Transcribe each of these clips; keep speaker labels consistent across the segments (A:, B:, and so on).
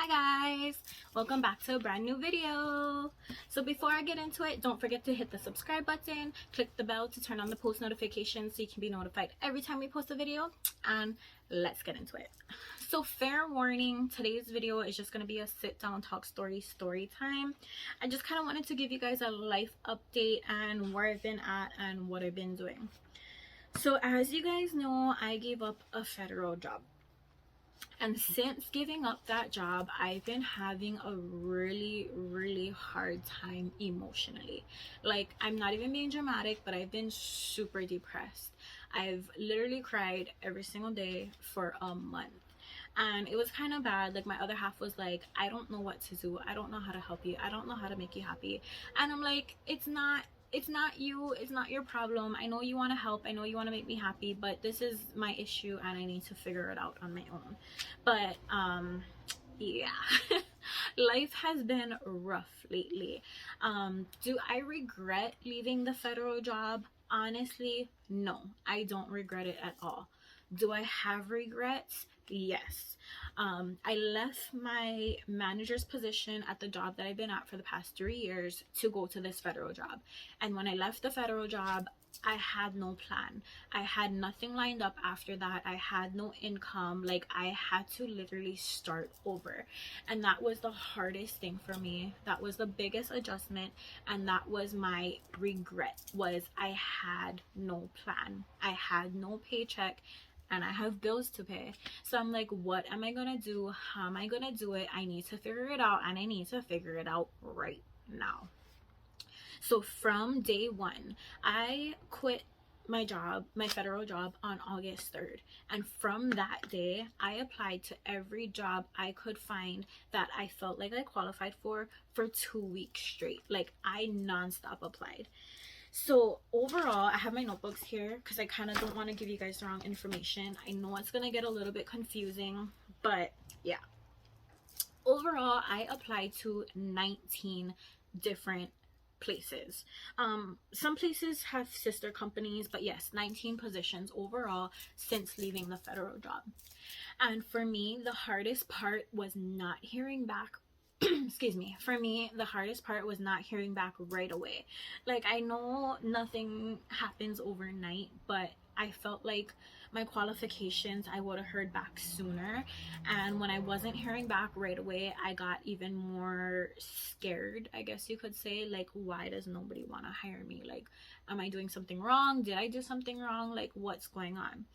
A: Hi guys, welcome back to a brand new video. So before I get into it, don't forget to hit the subscribe button, click the bell to turn on the post notifications so you can be notified every time we post a video, and let's get into it. So fair warning, today's video is just going to be a sit down talk story time. I just kind of wanted to give you guys a life update and where I've been at and what I've been doing. So as you guys know, I gave up a federal job. And since giving up that job, I've been having a really hard time emotionally. Like, I'm not even being dramatic, but I've been super depressed. I've literally cried every single day for a month. And it was kind of bad. Like, my other half was like, I don't know what to do. I don't know how to help you. I don't know how to make you happy. And I'm like, it's not you, it's not your problem. I know you want to help, I know you want to make me happy, but this is my issue and I need to figure it out on my own. But yeah. Life has been rough lately. Do I regret leaving the federal job? Honestly, no, I don't regret it at all. Do I have regrets? Yes. I left my manager's position at the job that I've been at for the past 3 years to go to this federal job. And when I left the federal job, I had no plan. I had nothing lined up after that. I had no income. Like, I had to literally start over. And that was the hardest thing for me. That was the biggest adjustment. And that was my regret, was I had no plan. I had no paycheck and I have bills to pay. So I'm like, what am I gonna do? How am I gonna do it? I need to figure it out, and I need to figure it out right now. So from day one, I quit my job, my federal job, on August 3rd. And from that day, I applied to every job I could find that I felt like I qualified for 2 weeks straight. Like, I nonstop applied. So overall, I have my notebooks here because I kind of don't want to give you guys the wrong information. I know it's going to get a little bit confusing, but yeah. Overall, I applied to 19 different places. Some places have sister companies, but yes, 19 positions overall since leaving the federal job. And for me, the hardest part was not hearing back. Excuse me. For me, the hardest part was not hearing back right away. Like, I know nothing happens overnight, but I felt like my qualifications, I would have heard back sooner. And when I wasn't hearing back right away, I got even more scared, I guess you could say. Like, why does nobody want to hire me? Like, am I doing something wrong? Did I do something wrong? Like, what's going on?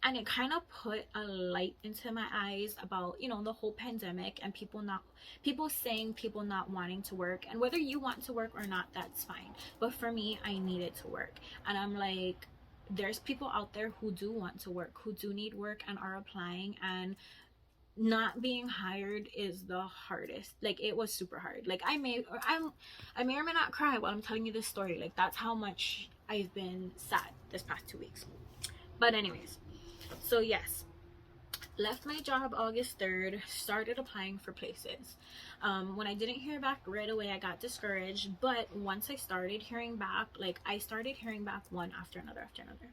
A: And it kind of put a light into my eyes about, the whole pandemic and people saying people not wanting to work. And whether you want to work or not, that's fine. But for me, I needed to work. And I'm like, there's people out there who do want to work, who do need work and are applying, and not being hired is the hardest. Like, it was super hard. Like, I may or may not cry while I'm telling you this story. Like, that's how much I've been sad this past 2 weeks. But anyways, so yes, left my job August 3rd, started applying for places. When I didn't hear back right away, I got discouraged. But once I started hearing back, I started hearing back one after another after another.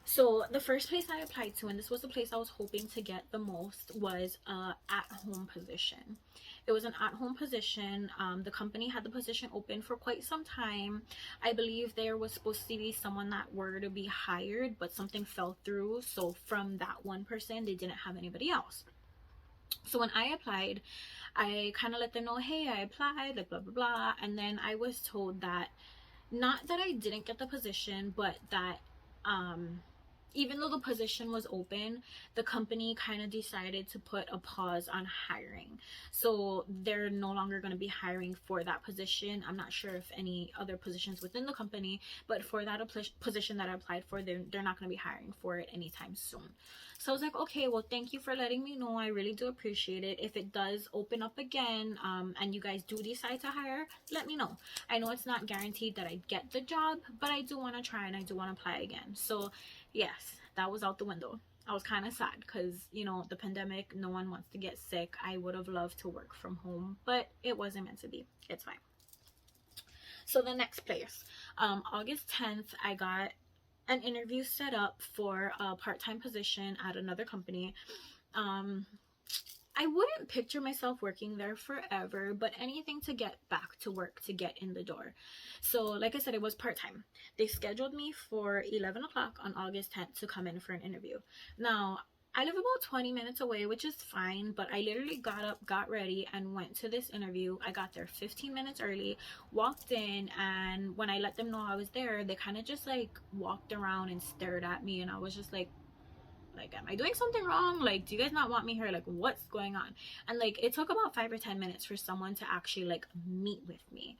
A: So the first place I applied to, and this was the place I was hoping to get the most, was a at-home position. It was an at-home position. The company had the position open for quite some time. I believe there was supposed to be someone that were to be hired, but something fell through. So from that one person, they didn't have anybody else. So when I applied, I kind of let them know, hey, I applied, like blah, blah, blah. And then I was told that, not that I didn't get the position, but that even though the position was open, the company kind of decided to put a pause on hiring. So they're no longer going to be hiring for that position. I'm not sure if any other positions within the company, but for that position that I applied for, they're not going to be hiring for it anytime soon. So I was like, okay, well, thank you for letting me know. I really do appreciate it. If it does open up again, and you guys do decide to hire, let me know. I know it's not guaranteed that I get the job, but I do want to try and I do want to apply again. So yes, that was out the window. I was kind of sad because, the pandemic, no one wants to get sick. I would have loved to work from home, but it wasn't meant to be. It's fine. So the next place, August 10th, I got an interview set up for a part-time position at another company. I wouldn't picture myself working there forever, but anything to get back to work, to get in the door. So like I said, it was part-time. They scheduled me for 11 o'clock on August 10th to come in for an interview. Now, I live about 20 minutes away, which is fine, but I literally got up, got ready, and went to this interview. I got there 15 minutes early, walked in, and when I let them know I was there, they kind of just like walked around and stared at me, and I was just like, am I doing something wrong? Like, do you guys not want me here? Like, what's going on? And like, it took about 5 or 10 minutes for someone to actually like meet with me.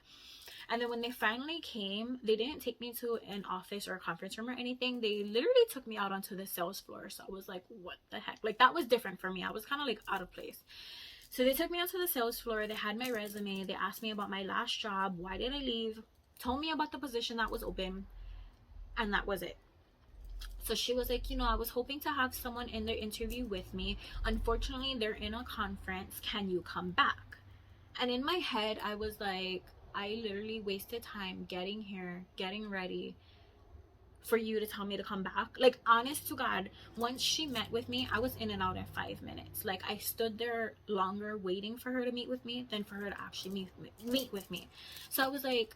A: And then when they finally came, they didn't take me to an office or a conference room or anything. They literally took me out onto the sales floor. So I was like, what the heck? Like, that was different for me. I was kind of like out of place. So they took me out to the sales floor. They had my resume. They asked me about my last job. Why did I leave? Told me about the position that was open. And that was it. So she was like, I was hoping to have someone in their interview with me. Unfortunately, they're in a conference. Can you come back? And in my head, I was like, I literally wasted time getting here, getting ready for you to tell me to come back. Like, honest to God, once she met with me, I was in and out in 5 minutes. Like, I stood there longer waiting for her to meet with me than for her to actually meet with me. So I was like,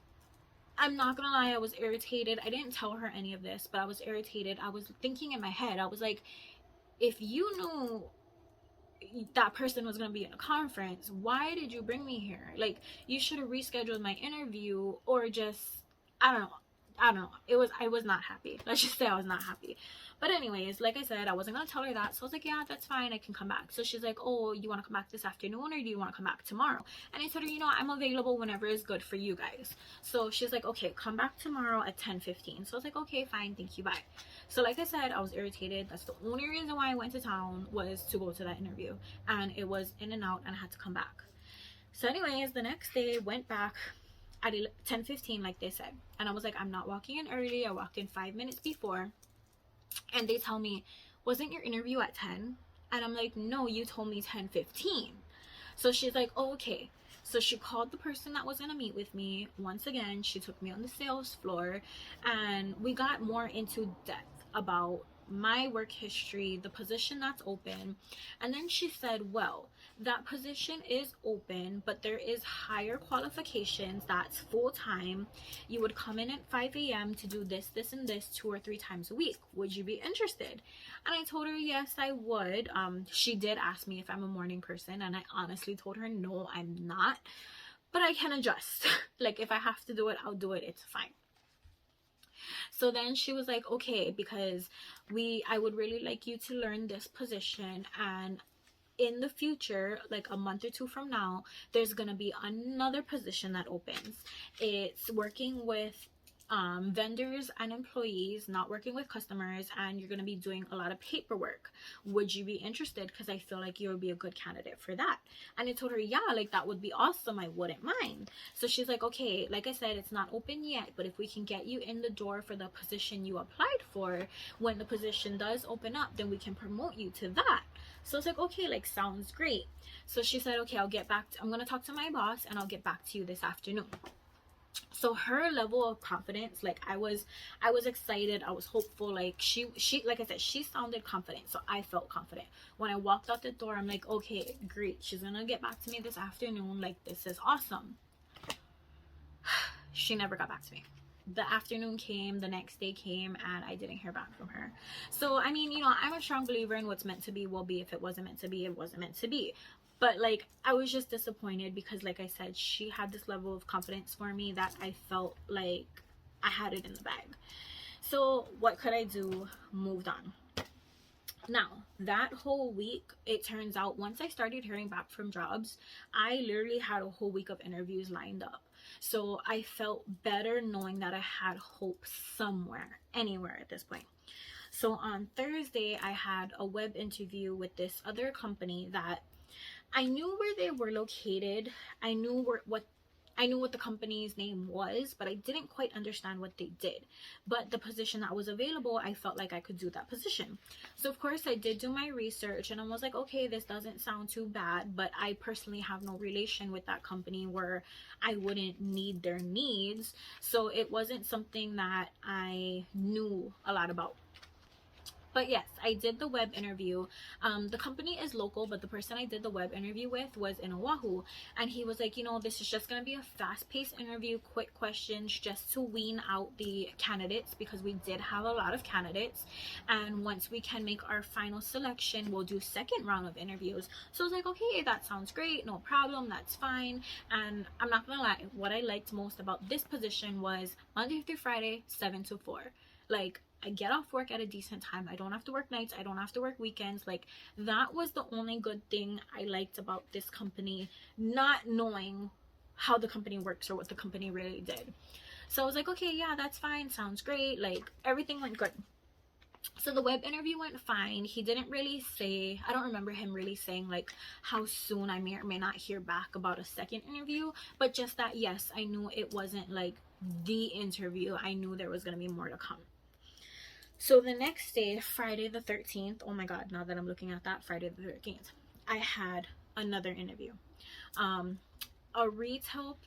A: I'm not gonna lie, I was irritated. I didn't tell her any of this, but I was irritated. I was thinking in my head, I was like, if you knew that person was gonna be in a conference, why did you bring me here? Like, you should have rescheduled my interview, or just, I don't know. I was not happy. Let's just say I was not happy. But anyways, like I said, I wasn't gonna tell her that. So I was like, yeah, that's fine, I can come back. So she's like, oh, you want to come back this afternoon, or do you want to come back tomorrow? And I told her, I'm available whenever is good for you guys. So she's like, okay, come back tomorrow at 10:15. So I was like, okay, fine, thank you, bye. So like I said, I was irritated. That's the only reason why I went to town, was to go to that interview. And it was in and out, and I had to come back. So anyways, the next day, went back at 10:15, like they said. And I was like, I'm not walking in early. I walked in 5 minutes before. And they tell me, wasn't your interview at 10? And I'm like, no, you told me 10:15. So she's like, oh, okay. So she called the person that was going to meet with me. Once again, she took me on the sales floor, and we got more into depth about my work history, the position that's open. And then she said, well, that position is open, but there is higher qualifications. That's full-time. You would come in at 5 a.m. to do this, this, and this 2 or 3 times a week. Would you be interested? And I told her, yes, I would. She did ask me if I'm a morning person, and I honestly told her, no, I'm not. But I can adjust. Like, if I have to do it, I'll do it. It's fine. So then she was like, okay, because I would really like you to learn this position, and in the future, like a month or 2 from now, there's gonna be another position that opens. It's working with vendors and employees, not working with customers, and you're going to be doing a lot of paperwork. Would you be interested? Because I feel like you would be a good candidate for that. And I told her, yeah, like that would be awesome. I wouldn't mind. So she's like, okay, like I said, it's not open yet, but if we can get you in the door for the position you applied for, when the position does open up, then we can promote you to that. So it's like, okay, like sounds great. So she said, okay, I'm going to talk to my boss, and I'll get back to you this afternoon. So her level of confidence, like I was excited, I was hopeful. Like she like I said, she sounded confident, so I felt confident. When I walked out the door, I'm like, okay, great, she's gonna get back to me this afternoon. Like, this is awesome. She never got back to me. The afternoon came, the next day came, and I didn't hear back from her. So I mean, I'm a strong believer in what's meant to be will be. If it wasn't meant to be, it wasn't meant to be. But like, I was just disappointed because, like I said, she had this level of confidence for me that I felt like I had it in the bag. So what could I do? Moved on. Now, that whole week, it turns out, once I started hearing back from jobs, I literally had a whole week of interviews lined up. So I felt better knowing that I had hope somewhere, anywhere at this point. So on Thursday, I had a web interview with this other company that I knew where they were located. I knew what the company's name was, but I didn't quite understand what they did. But the position that was available, I felt like I could do that position. So of course I did do my research, and I was like, okay, this doesn't sound too bad, but I personally have no relation with that company where I wouldn't need their needs. So it wasn't something that I knew a lot about. But yes, I did the web interview. The company is local, but the person I did the web interview with was in Oahu. And he was like, you know, this is just going to be a fast-paced interview, quick questions, just to wean out the candidates, because we did have a lot of candidates. And once we can make our final selection, we'll do second round of interviews. So I was like, okay, that sounds great. No problem. That's fine. And I'm not going to lie, what I liked most about this position was Monday through Friday, 7 to 4. Like, I get off work at a decent time. I don't have to work nights. I don't have to work weekends. Like, that was the only good thing I liked about this company, not knowing how the company works or what the company really did. So I was like, okay, yeah, that's fine. Sounds great. Like, everything went good. So the web interview went fine. He didn't really say, I don't remember him really saying like how soon I may or may not hear back about a second interview, but just that, yes, I knew it wasn't like the interview. I knew there was going to be more to come. So the next day, Friday the 13th, oh my god, now that I'm looking at that, Friday the 13th, I had another interview. A retail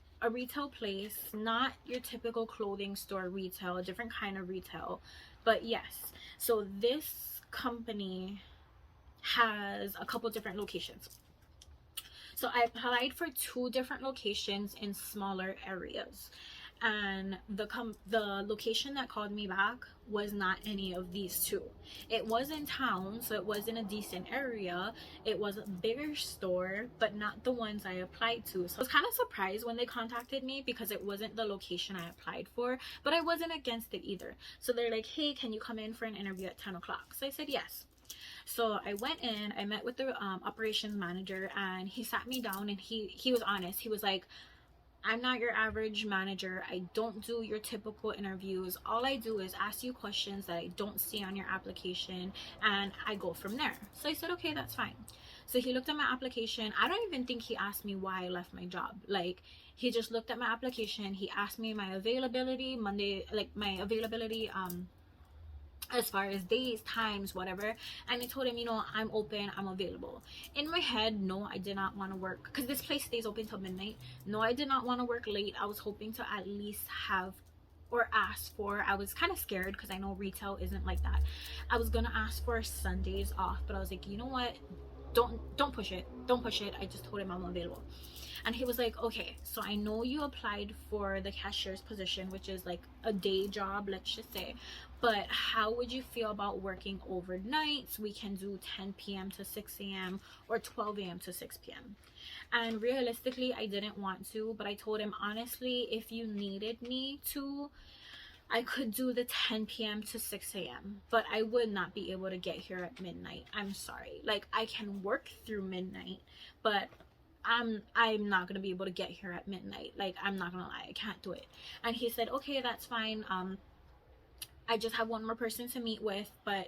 A: place, not your typical clothing store retail, a different kind of retail, but yes. So this company has a couple different locations. So I applied for 2 different locations in smaller areas, and the location that called me back was not any of these 2. It was in town, so it was in a decent area. It was a bigger store, but not the ones I applied to. So I was kind of surprised when they contacted me, because it wasn't the location I applied for, but I wasn't against it either. So they're like, hey, can you come in for an interview at 10 o'clock? So I said yes. So I went in, I met with the operations manager, and he sat me down, and he was honest. He was like, I'm not your average manager. I don't do your typical interviews. All I do is ask you questions that I don't see on your application, and I go from there. So I said, okay, that's fine. So he looked at my application. I don't even think he asked me why I left my job. Like, he just looked at my application. He asked me my availability, Monday, like my availability, as far as days, times, whatever, and I told him, you know, I'm open, I'm available. In my head, no, I did not want to work, because this place stays open till midnight. No, I did not want to work late. I was hoping to at least have or ask for, I was kind of scared because I know retail isn't like that. I was gonna ask for Sundays off, but I was like, you know what, don't push it, don't push it. I just told him I'm available. And he was like, okay, so I know you applied for the cashier's position, which is like a day job, let's just say, but how would you feel about working overnights? We can do 10 p.m. to 6 a.m. or 12 a.m. to 6 p.m. And realistically, I didn't want to, but I told him, honestly, if you needed me to, I could do the 10 p.m. to 6 a.m. but I would not be able to get here at midnight. I'm sorry. Like, I can work through midnight, but I'm not gonna be able to get here at midnight. Like, I'm not gonna lie, I can't do it. And he said, okay, that's fine. I just have one more person to meet with, but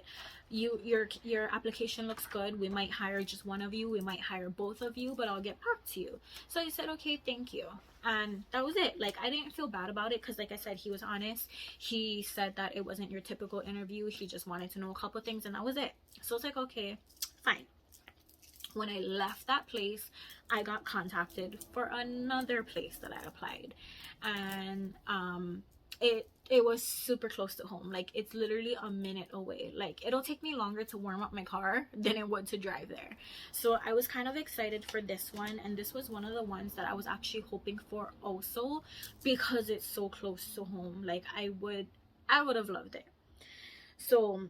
A: your application looks good. We might hire just one of you, we might hire both of you, but I'll get back to you. So I said, okay, thank you. And that was it. Like, I didn't feel bad about it, because like I said, he was honest. He said that it wasn't your typical interview. He just wanted to know a couple things, and that was it. So it's like, okay, fine. When I left that place, I got contacted for another place that I applied, and it was super close to home. Like, it's literally a minute away. Like, it'll take me longer to warm up my car than it would to drive there. So I was kind of excited for this one, and this was one of the ones that I was actually hoping for also, because it's so close to home. Like, I would have loved it. So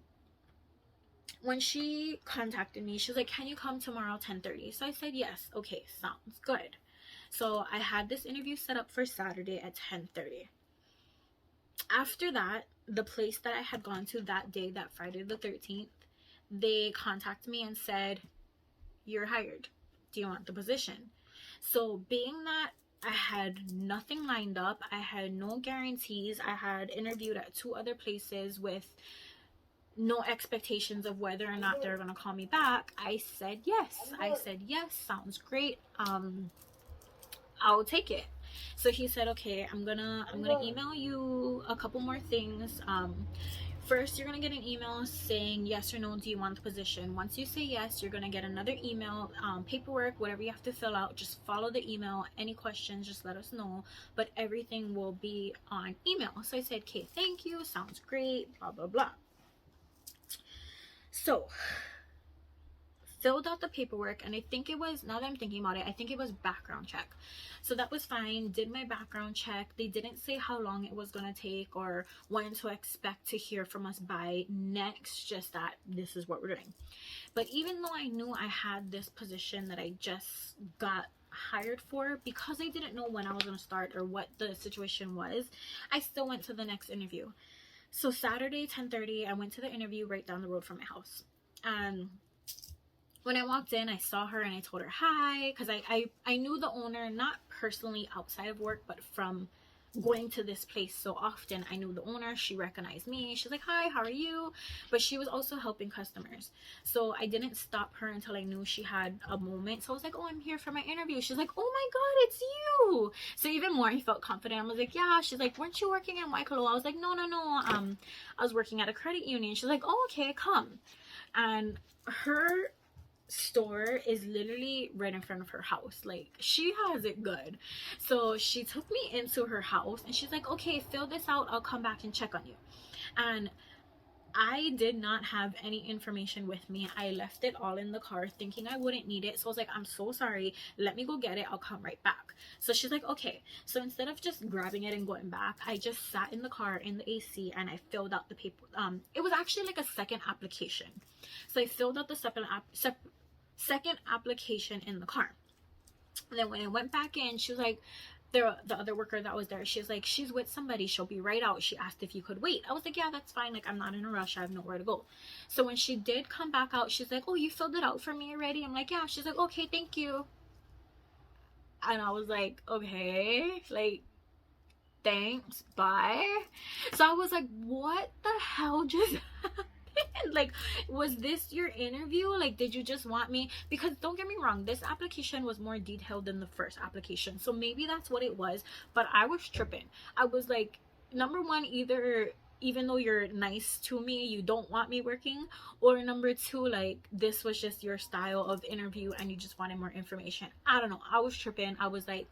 A: when she contacted me, she was like, can you come tomorrow 10:30? So I said yes. Okay, sounds good. So I had this interview set up for Saturday at 10:30. After that, the place that I had gone to that day, that Friday the 13th, they contacted me and said, you're hired. Do you want the position? So being that I had nothing lined up, I had no guarantees, I had interviewed at 2 other places with no expectations of whether or not they're gonna call me back, I said yes. I said yes, sounds great. I'll take it. So he said, okay, I'm gonna email you a couple more things. First, you're gonna get an email saying yes or no, do you want the position? Once you say yes, you're gonna get another email, paperwork, whatever you have to fill out. Just follow the email. Any questions, just let us know, but everything will be on email. So I said, okay, thank you, sounds great, blah blah blah. So filled out the paperwork, and I think it was, now that I'm thinking about it, I think it was background check. So that was fine. Did my background check. They didn't say how long it was gonna take or when to expect to hear from us by next, just that this is what we're doing. But even though I knew I had this position that I just got hired for, because I didn't know when I was gonna start or what the situation was, I still went to the next interview. So Saturday 10:30, I went to the interview right down the road from my house. And when I walked in, I saw her and I told her hi, because I knew the owner, not personally outside of work, but from going to this place so often. I knew the owner. She recognized me. She's like, hi, how are you? But she was also helping customers, so I didn't stop her until I knew she had a moment. So I was like, oh, I'm here for my interview. She's like, oh my god, it's you. So even more, I felt confident. I was like, yeah. She's like, weren't you working in Waikolo? I was like, no. I was working at a credit union. She's like, oh, okay, come. And her store is literally right in front of her house. Like, she has it good. So she took me into her house and she's like, okay, fill this out, I'll come back and check on you. And I did not have any information with me. I left it all in the car thinking I wouldn't need it. So I was like, I'm so sorry, let me go get it, I'll come right back. So she's like, okay. So instead of just grabbing it and going back, I just sat in the car in the AC and I filled out the paper. It was actually like a second application. So I filled out the second application in the car. And then when I went back in, she was like, the other worker that was there, she's like, she's with somebody, she'll be right out. She asked if you could wait. I was like, yeah, that's fine. Like, I'm not in a rush, I have nowhere to go. So when she did come back out, she's like, oh, you filled it out for me already? I'm like, yeah. She's like, okay, thank you. And I was like, okay, like, thanks, bye. So I was like, what the hell just happened? Like, was this your interview? Like, did you just want me? Because don't get me wrong, this application was more detailed than the first application, so maybe that's what it was. But I was tripping. I was like, number one, either even though you're nice to me, you don't want me working, or number two, like, this was just your style of interview and you just wanted more information. I don't know. I was tripping. I was like,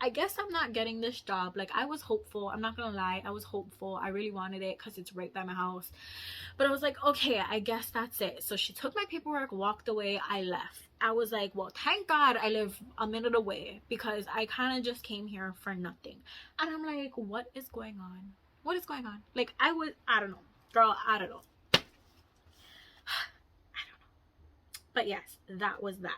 A: I guess I'm not getting this job. Like, I was hopeful. I'm not gonna lie, I was hopeful. I really wanted it because it's right by my house. But I was like, okay, I guess that's it. So she took my paperwork, walked away, I left. I was like, well, thank God I live a minute away, because I kind of just came here for nothing. And I'm like, what is going on? What is going on? Like, I don't know. Girl, I don't know. I don't know. But yes, that was that.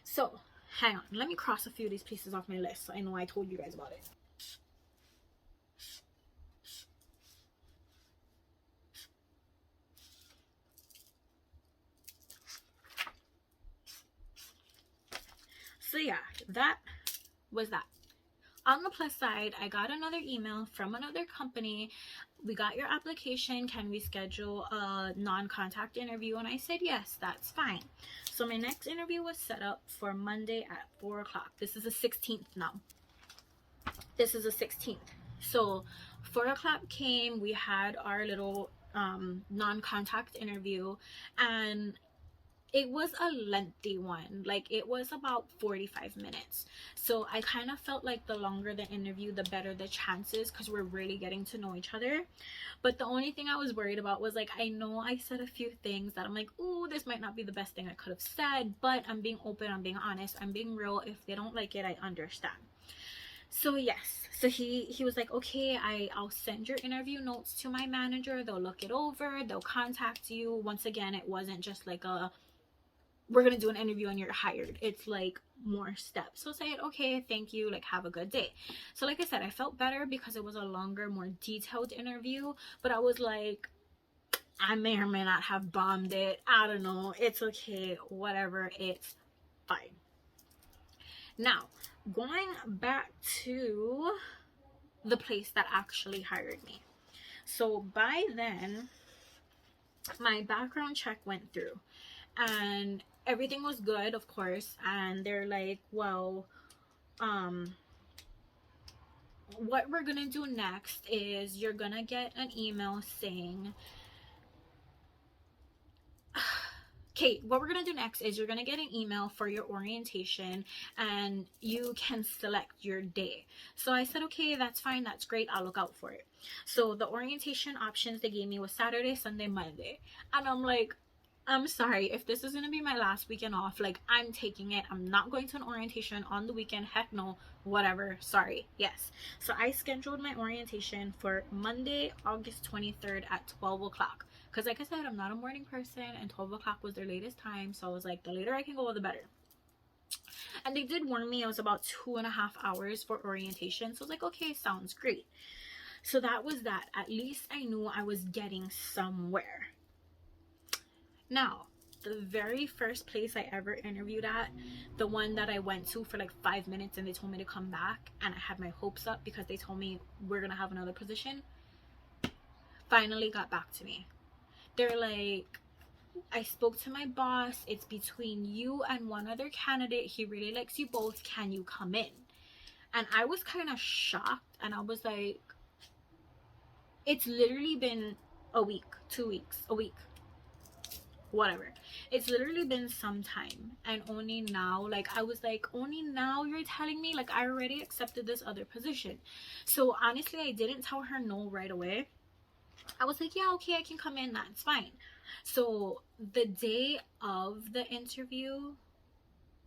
A: So hang on, let me cross a few of these pieces off my list so I know I told you guys about it. So yeah, that was that. On the plus side, I got another email from another company. We got your application, can we schedule a non-contact interview? And I said yes, that's fine. So my next interview was set up for Monday at 4 o'clock. This is the 16th now. This is the 16th. So 4 o'clock came, we had our little non-contact interview, and it was a lengthy one. Like, it was about 45 minutes. So I kind of felt like the longer the interview, the better the chances, because we're really getting to know each other. But the only thing I was worried about was, like, I know I said a few things that I'm like, ooh, this might not be the best thing I could have said, but I'm being open, I'm being honest, I'm being real. If they don't like it, I understand. So yes, so he was like, okay, I'll send your interview notes to my manager, they'll look it over, they'll contact you. Once again, it wasn't just like a, we're gonna do an interview and you're hired. It's like more steps. So I said, okay, thank you, like, have a good day. So like I said, I felt better because it was a longer, more detailed interview, but I was like, I may or may not have bombed it, I don't know, it's okay, whatever, it's fine. Now, going back to the place that actually hired me. So by then, my background check went through and everything was good, of course. And they're like, well, what we're gonna do next is you're gonna get an email saying, okay, what we're gonna do next is you're gonna get an email for your orientation and you can select your day. So I said, okay, that's fine, that's great, I'll look out for it. So the orientation options they gave me was Saturday, Sunday, Monday. And I'm like, I'm sorry if this is gonna be my last weekend off. Like, I'm taking it. I'm not going to an orientation on the weekend. Heck no. Whatever. Sorry. Yes. So I scheduled my orientation for Monday, August 23rd at 12 o'clock. Because, like I said, I'm not a morning person, and 12 o'clock was their latest time. So I was like, the later I can go, the better. And they did warn me it was about 2.5 hours for orientation. So I was like, okay, sounds great. So that was that. At least I knew I was getting somewhere. Now, the very first place I ever interviewed at, the one that I went to for like 5 minutes and they told me to come back, and I had my hopes up because they told me we're gonna have another position, finally got back to me. They're like, I spoke to my boss. It's between you and one other candidate. He really likes you both. Can you come in? And I was kind of shocked, and I was like, it's literally been a week, 2 weeks, a week, whatever. It's literally been some time, and only now, like, I was like, only now you're telling me? Like, I already accepted this other position. So honestly, I didn't tell her no right away. I was like, yeah, okay, I can come in, that's fine. So the day of the interview,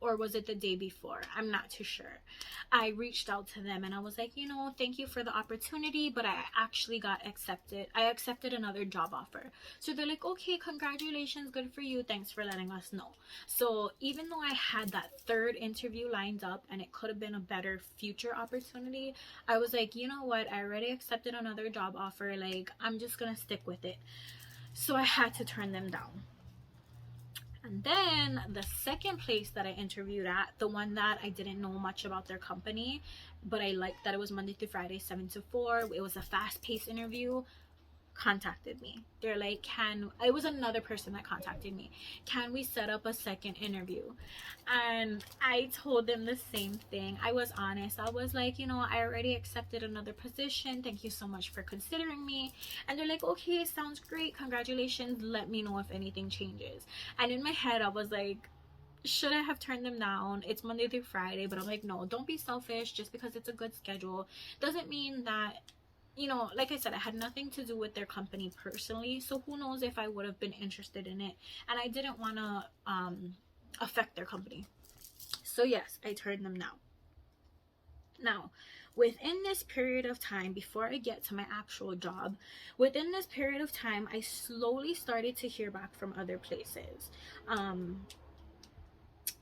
A: or was it the day before? I'm not too sure. I reached out to them and I was like, thank you for the opportunity, but I actually got accepted. I accepted another job offer. So they're like, okay, congratulations, good for you. Thanks for letting us know. So even though I had that third interview lined up and it could have been a better future opportunity, I was like, you know what? I already accepted another job offer. Like, I'm just gonna stick with it. So I had to turn them down. And then the second place that I interviewed at, the one that I didn't know much about their company, but I liked that it was Monday through Friday, 7 to 4. It was a fast-paced interview. Contacted me. They're like, it was another person that contacted me. Can we set up a second interview? And I told them the same thing. I was honest. I was like, I already accepted another position. Thank you so much for considering me. And they're like, okay, sounds great. Congratulations. Let me know if anything changes. And in my head, I was like, should I have turned them down? It's Monday through Friday. But I'm like, no, don't be selfish. Just because it's a good schedule doesn't mean that, like I said, I had nothing to do with their company personally, so who knows if I would have been interested in it, and I didn't want to affect their company. So yes, I turned them down. Now, within this period of time, before I get to my actual job, within this period of time, I slowly started to hear back from other places.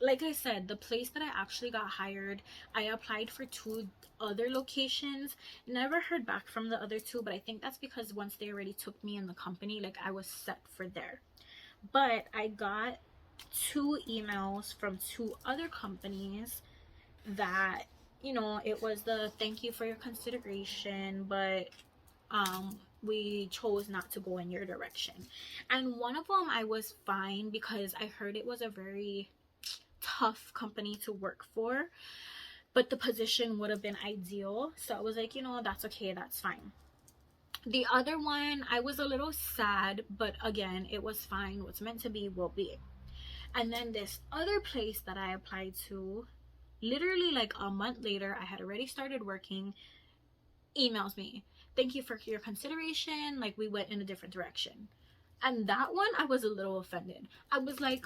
A: Like I said, the place that I actually got hired, I applied for 2 other locations. Never heard back from the other 2, but I think that's because once they already took me in the company, like, I was set for there. But I got 2 emails from 2 other companies that, it was the thank you for your consideration, but we chose not to go in your direction. And one of them I was fine because I heard it was a very tough company to work for, but the position would have been ideal. So I was like, that's okay, that's fine. The other one, I was a little sad, but again, it was fine. What's meant to be will be. And then this other place that I applied to, literally like a month later, I had already started working, emails me, thank you for your consideration, like, we went in a different direction. And that one, I was a little offended. I was like,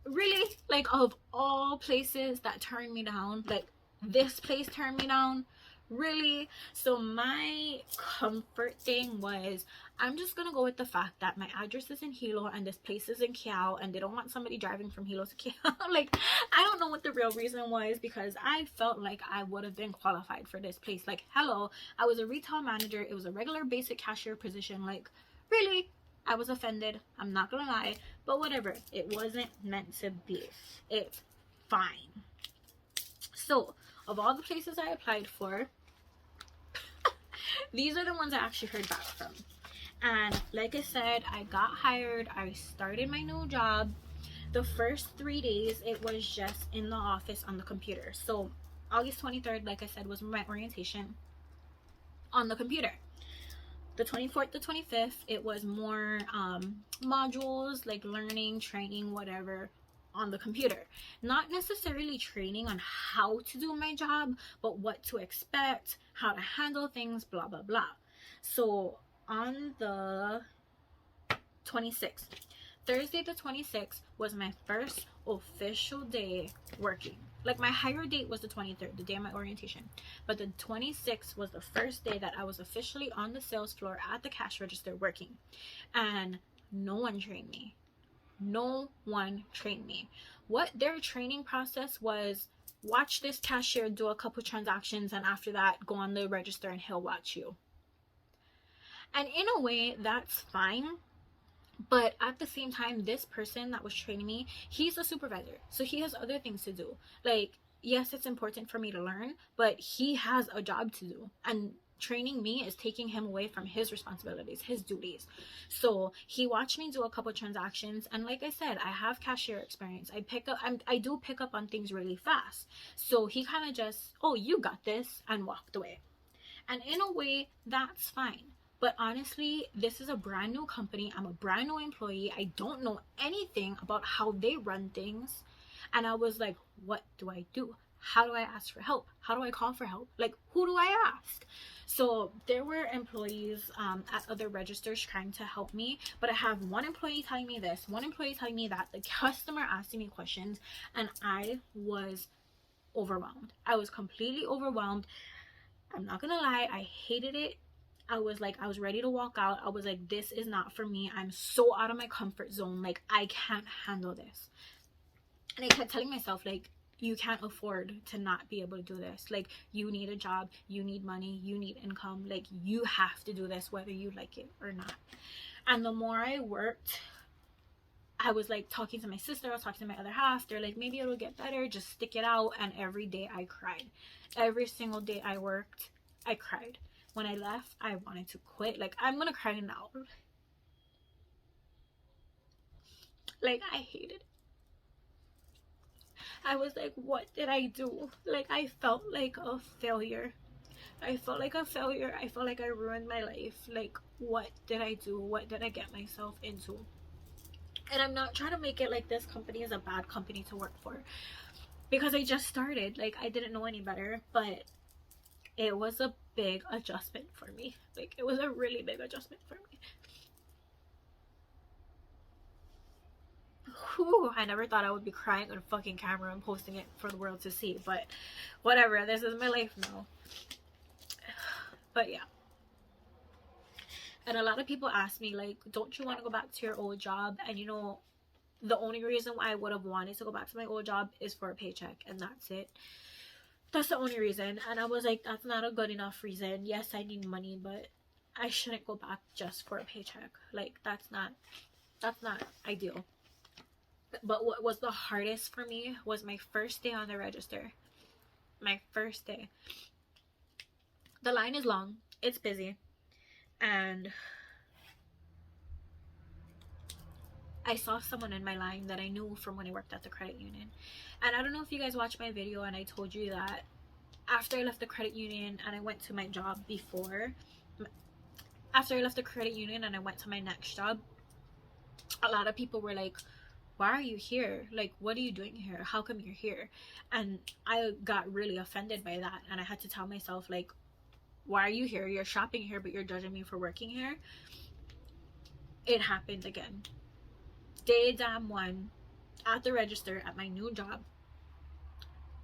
A: really? Like, of all places that turned me down, like, this place turned me down? Really? So my comfort thing was, I'm just gonna go with the fact that my address is in Hilo and this place is in Kiao, and they don't want somebody driving from Hilo to Kiao. Like, I don't know what the real reason was, because I felt like I would have been qualified for this place. Like, hello, I was a retail manager. It was a regular basic cashier position. Like, really? I was offended, I'm not gonna lie, but whatever, it wasn't meant to be. It's fine. So, of all the places I applied for, these are the ones I actually heard back from. And like I said, I got hired, I started my new job. The first 3 days, it was just in the office on the computer. So, August 23rd, like I said, was my orientation on the computer. The 24th to 25th, it was more modules, like learning, training, whatever, on the computer. Not necessarily training on how to do my job, but what to expect, how to handle things, blah, blah, blah. So on the 26th. Thursday the 26th was my first official day working. Like, my hire date was the 23rd, the day of my orientation, but the 26th was the first day that I was officially on the sales floor at the cash register working. And no one trained me. No one trained me. What their training process was: watch this cashier do a couple transactions, and after that go on the register and he'll watch you. And in a way, that's fine, but at the same time, this person that was training me, he's a supervisor, so he has other things to do. Like, yes, it's important for me to learn, but he has a job to do, and training me is taking him away from his responsibilities, his duties. So he watched me do a couple transactions, and like I said, I have cashier experience. I do pick up on things really fast. So he kind of just, oh, you got this, and walked away. And in a way, that's fine. But honestly, this is a brand new company. I'm a brand new employee. I don't know anything about how they run things. And I was like, what do I do? How do I ask for help? How do I call for help? Like, who do I ask? So there were employees at other registers trying to help me, but I have one employee telling me this, one employee telling me that, the customer asking me questions, and I was overwhelmed. I was completely overwhelmed. I'm not gonna lie, I hated it. I was ready to walk out. I was like, this is not for me. I'm so out of my comfort zone. Like, I can't handle this. And I kept telling myself, like, you can't afford to not be able to do this. Like, you need a job, you need money, you need income. Like, you have to do this whether you like it or not. And the more I worked, I was like talking to my sister, I was talking to my other half. They're like, maybe it'll get better, just stick it out. And every day I cried. Every single day I worked, I cried. When I left, I wanted to quit. Like, I'm gonna cry now. Like, I hated it. I was like, what did I do? Like, I felt like a failure. I felt like a failure. I felt like I ruined my life. Like, what did I do? What did I get myself into? And I'm not trying to make it like this company is a bad company to work for, because I just started. Like, I didn't know any better, but it was a big adjustment for me. Like, it was a really big adjustment for me. Whew, I never thought I would be crying on a fucking camera and posting it for the world to see, but whatever, this is my life now. But yeah. And a lot of people ask me, like, don't you want to go back to your old job? And you know, the only reason why I would have wanted to go back to my old job is for a paycheck, and that's it. That's the only reason. And I was like, that's not a good enough reason. Yes, I need money, but I shouldn't go back just for a paycheck. Like, that's not ideal. But what was the hardest for me was my first day on the register. My first day. The line is long. It's busy. And I saw someone in my line that I knew from when I worked at the credit union. And I don't know if you guys watched my video and I told you that after I left the credit union and I went to my job before, after I left the credit union and I went to my next job, a lot of people were like, why are you here? Like, what are you doing here? How come you're here? And I got really offended by that. And I had to tell myself, like, why are you here? You're shopping here, but you're judging me for working here. It happened again. Day damn one, at the register at my new job,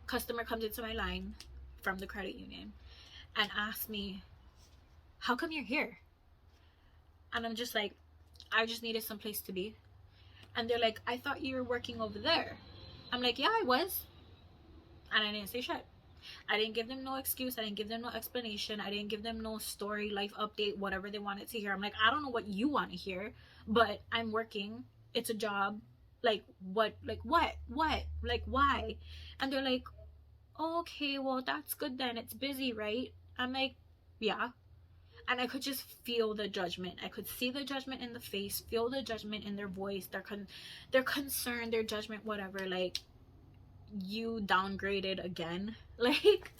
A: customer comes into my line from the credit union and asks me, how come you're here? And I'm just like, I just needed some place to be. And they're like, I thought you were working over there. I'm like, yeah, I was. And I didn't say shit. I didn't give them no excuse. I didn't give them no explanation. I didn't give them no story, life update, whatever they wanted to hear. I'm like, I don't know what you want to hear, but I'm working. It's a job. Like, what? Like, what? Like, why? And they're like, oh, okay, well, that's good then. It's busy, right? I'm like, yeah. And I could just feel the judgment. I could see the judgment in the face, feel the judgment in their voice, their concern, their judgment, whatever. Like, you downgraded again. Like,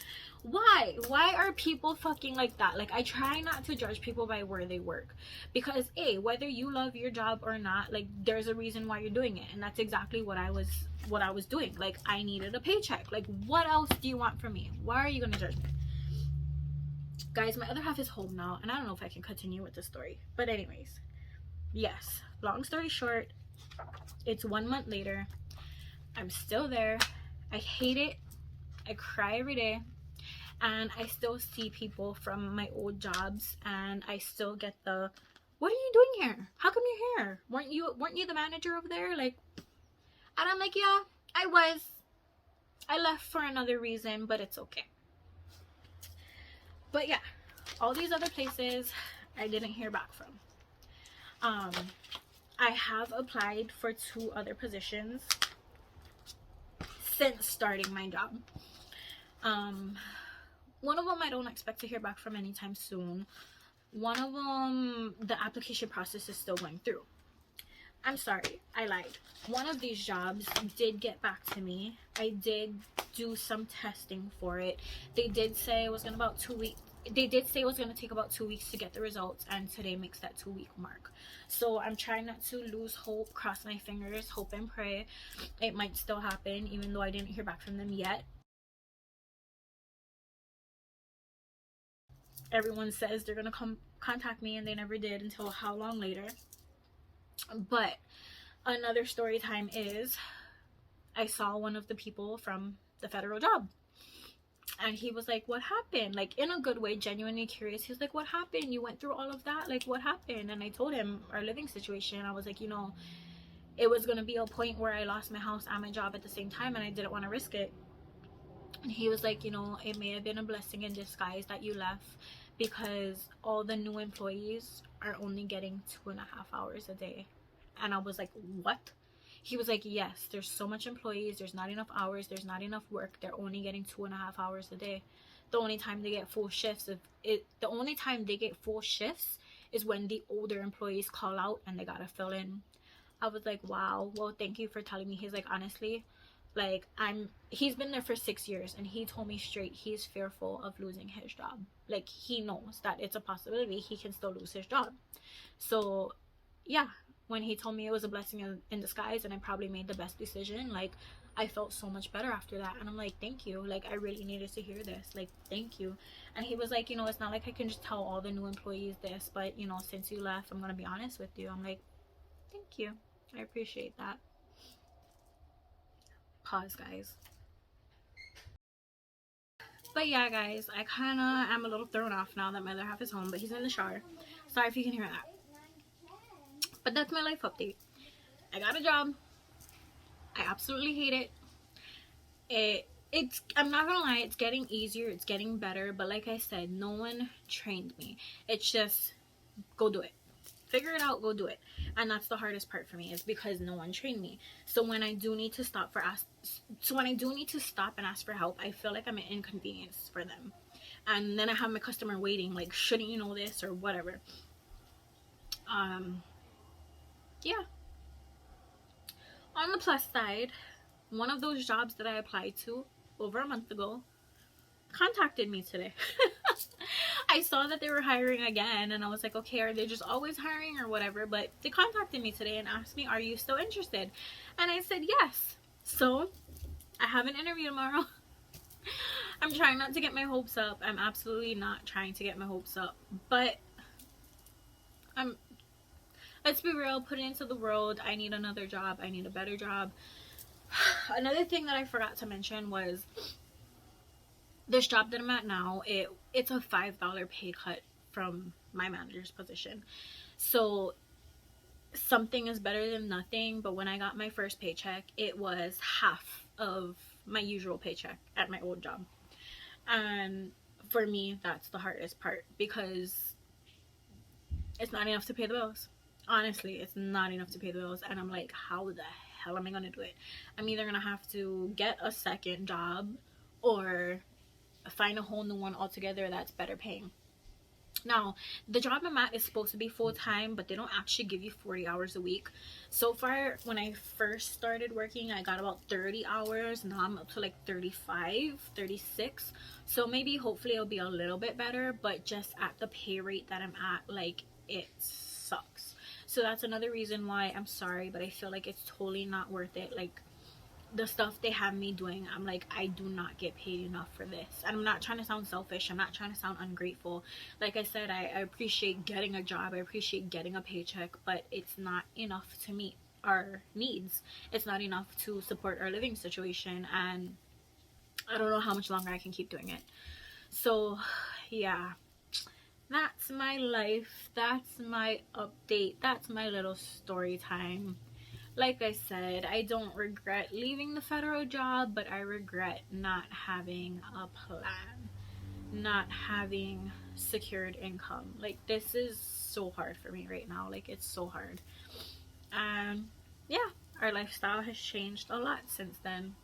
A: why are people fucking like that? Like, I try not to judge people by where they work, because whether you love your job or not, like, there's a reason why you're doing it. And that's exactly what I was doing. Like, I needed a paycheck. Like, what else do you want from me? Why are you gonna judge me? Guys, my other half is home now, and I don't know if I can continue with the story, but anyways, yes, long story short, it's 1 month later. I'm still there. I hate it. I cry every day. And I still see people from my old jobs, and I still get the, what are you doing here? How come you're here? Weren't you the manager over there? Like, and I'm like, yeah, I was. I left for another reason, but it's okay. But yeah, all these other places I didn't hear back from. I have applied for 2 other positions since starting my job. One of them I don't expect to hear back from anytime soon. One of them, the application process is still going through. I'm sorry, I lied. One of these jobs did get back to me. I did do some testing for it. They did say it was gonna about 2 weeks. They did say it was gonna take about 2 weeks to get the results, and today makes that 2-week mark. So I'm trying not to lose hope, cross my fingers, hope and pray. It might still happen, even though I didn't hear back from them yet. Everyone says they're gonna contact me, and they never did until how long later. But another story time is, I saw one of the people from the federal job, and he was like, what happened? Like, in a good way, genuinely curious. He was like, what happened? You went through all of that? Like, what happened? And I told him our living situation. I was like, you know, it was gonna be a point where I lost my house and my job at the same time, and I didn't want to risk it. And he was like, you know, it may have been a blessing in disguise that you left, because all the new employees are only getting 2.5 hours a day. And I was like, what? He was like, yes, there's so much employees, there's not enough hours, there's not enough work, they're only getting 2.5 hours a day. The only time they get full shifts, the only time they get full shifts is when the older employees call out and they gotta fill in. I was like, wow, well, thank you for telling me. He's like, honestly, like, he's been there for 6 years, and he told me straight, he's fearful of losing his job. Like, he knows that it's a possibility he can still lose his job. So yeah, when he told me it was a blessing in disguise, and I probably made the best decision, like, I felt so much better after that. And I'm like, thank you, like, I really needed to hear this, like, thank you. And he was like, you know, it's not like I can just tell all the new employees this, but you know, since you left, I'm gonna be honest with you. I'm like, thank you, I appreciate that. Pause, guys. But yeah, guys, I kind of am a little thrown off now that my other half is home, but he's in the shower. Sorry if you can hear that. But that's my life update. I got a job. I absolutely hate it. I'm not gonna lie, it's getting easier, it's getting better, but like I said, no one trained me. It's just, go do it. Figure it out, go do it. And that's the hardest part for me, is because no one trained me. So when I do need to stop and ask for help, I feel like I'm an inconvenience for them. And then I have my customer waiting, like, shouldn't you know this, or whatever. Yeah. On the plus side, one of those jobs that I applied to over a month ago contacted me today. I saw that they were hiring again, and I was like, okay, are they just always hiring or whatever? But they contacted me today and asked me, are you still interested? And I said yes. So I have an interview tomorrow. I'm trying not to get my hopes up. I'm absolutely not trying to get my hopes up, but let's be real, put it into the world. I need another job. I need a better job. Another thing that I forgot to mention was this job that I'm at now, it's a $5 pay cut from my manager's position. So something is better than nothing, but when I got my first paycheck, it was half of my usual paycheck at my old job. And for me, that's the hardest part, because it's not enough to pay the bills. Honestly, it's not enough to pay the bills. And I'm like, how the hell am I gonna do it? I'm either gonna have to get a second job or find a whole new one altogether that's better paying. Now, the job I'm at is supposed to be full-time, but they don't actually give you 40 hours a week. So far, when I first started working, I got about 30 hours. Now I'm up to like 35, 36. So maybe, hopefully, it'll be a little bit better, but just at the pay rate that I'm at, like, it sucks. So that's another reason why, I'm sorry, but I feel like it's totally not worth it. Like, the stuff they have me doing, I'm like, I do not get paid enough for this. And I'm not trying to sound selfish, I'm not trying to sound ungrateful. Like I said, I appreciate getting a job, I appreciate getting a paycheck, but it's not enough to meet our needs. It's not enough to support our living situation, and I don't know how much longer I can keep doing it. So yeah, that's my life, that's my update, that's my little story time. Like I said, I don't regret leaving the federal job, but I regret not having a plan, not having secured income. Like, this is so hard for me right now. Like, it's so hard. And yeah, our lifestyle has changed a lot since then.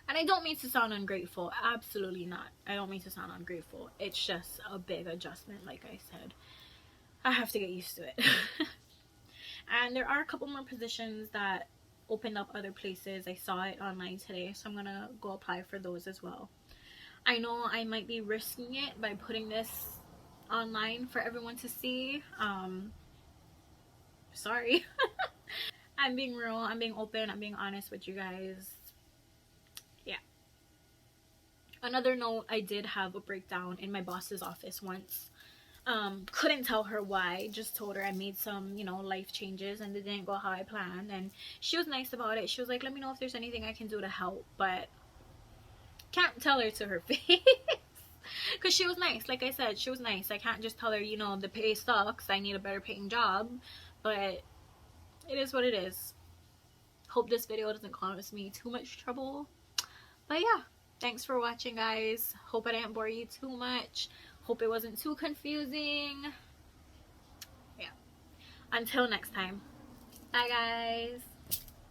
A: And I don't mean to sound ungrateful. Absolutely not. I don't mean to sound ungrateful. It's just a big adjustment, like I said. I have to get used to it. And there are a couple more positions that opened up other places. I saw it online today, so I'm gonna go apply for those as well. I know I might be risking it by putting this online for everyone to see. Sorry. I'm being real, I'm being open, I'm being honest with you guys. Yeah. Another note, I did have a breakdown in my boss's office once. Couldn't tell her why, just told her I made some, you know, life changes and it didn't go how I planned, and she was nice about it. She was like, let me know if there's anything I can do to help, but can't tell her to her face. Because she was nice, like I said, she was nice. I can't just tell her, you know, the pay sucks, I need a better paying job, but it is what it is. Hope this video doesn't cause me too much trouble. But yeah, thanks for watching, guys. Hope I didn't bore you too much. Hope it wasn't too confusing. Yeah. Until next time. Bye, guys.